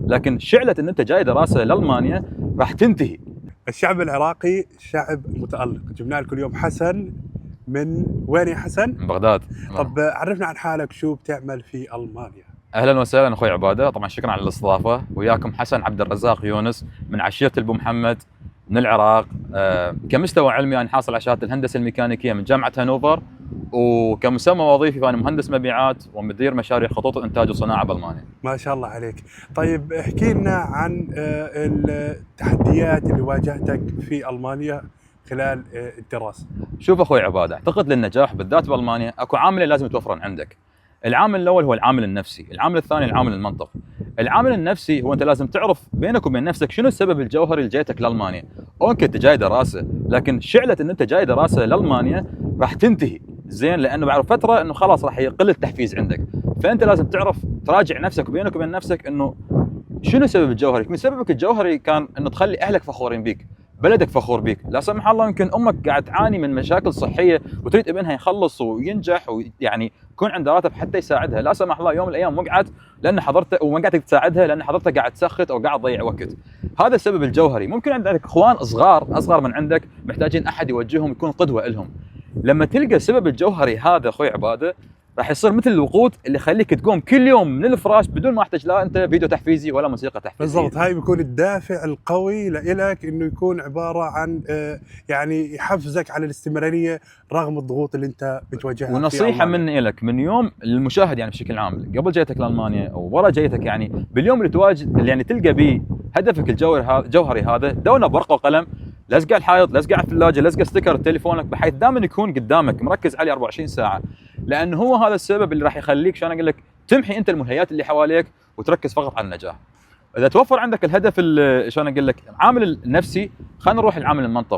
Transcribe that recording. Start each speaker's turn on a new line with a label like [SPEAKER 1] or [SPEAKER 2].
[SPEAKER 1] لكن شعله ان انت جاي دراسه لالمانيا راح تنتهي.
[SPEAKER 2] الشعب العراقي شعب متألق. جبنا لكم اليوم حسن. من وين يا حسن؟
[SPEAKER 1] من بغداد.
[SPEAKER 2] طب عرفنا عن حالك، شو بتعمل في ألمانيا؟
[SPEAKER 1] اهلا وسهلا اخوي عباده، طبعا شكرا على الاستضافه. وياكم حسن عبد الرزاق يونس من عشيره البو محمد من العراق. كمستوى علمي انا حاصل على شهاده الهندسه الميكانيكيه من جامعه هانوفر، وكمسمى وظيفي فانا مهندس مبيعات ومدير مشاريع خطوط الانتاج والصناعه بالمانيا.
[SPEAKER 2] ما شاء الله عليك. طيب احكي لنا عن التحديات اللي واجهتك في ألمانيا خلال الدراسة.
[SPEAKER 1] شوف اخوي عباده، اعتقد للنجاح بالذات بالمانيا اكو عاملين لازم يتوفرن عندك. العامل الاول هو العامل النفسي، العامل الثاني العامل المنطق. العامل النفسي هو انت لازم تعرف بينك وبين نفسك شنو السبب الجوهري اللي جايتك لالمانيا. اوكي انت جاي دراسه، لكن شعله ان انت جاي دراسه لالمانيا راح تنتهي زين، لانه بعد فتره انه خلاص راح يقل التحفيز عندك. فانت لازم تعرف تراجع نفسك وبينك وبين نفسك انه شنو السبب الجوهري. يمكن سببك الجوهري كان انه تخلي اهلك فخورين بيك، بلدك فخور بيك. لا سمح الله يمكن امك قاعد تعاني من مشاكل صحيه وتريد ابنها يخلص وينجح ويعني يكون عنده راتب حتى يساعدها. لا سمح الله يوم من الايام وقعت لان حضرتك وما قاعد تساعدها لان حضرتك قاعد تسخط او قاعد تضيع وقت. هذا السبب الجوهري. ممكن عندك اخوان اصغر من عندك محتاجين احد يوجههم يكون قدوه لهم. لما تلقى السبب الجوهري هذا اخوي عباده راح يصير مثل الوقود اللي يخليك تقوم كل يوم من الفراش بدون ما احتاج لا انت فيديو تحفيزي ولا موسيقى تحفيزيه.
[SPEAKER 2] بالضبط، هاي بيكون الدافع القوي لإلك انه يكون عباره عن يعني يحفزك على الاستمراريه رغم الضغوط اللي انت بتواجهها.
[SPEAKER 1] ونصيحه مني لك من يوم للمشاهد يعني بشكل عام، قبل جيتك لالمانيا او ورا جيتك، يعني باليوم اللي تواجد اللي يعني تلقى به هدفك الجوهري هذا، دونه بورقه وقلم، لزقه الحائط، لزقه على الثلاجه، لزقه ستيكر تليفونك، بحيث دائما يكون قدامك مركز عليه 24 ساعه. لانه هو هذا السبب اللي راح يخليك شلون اقول لك تمحي انت الملهيات اللي حواليك وتركز فقط على النجاح. اذا توفر عندك الهدف شلون اقول لك عامل النفسي، خلينا نروح العامل المنطق.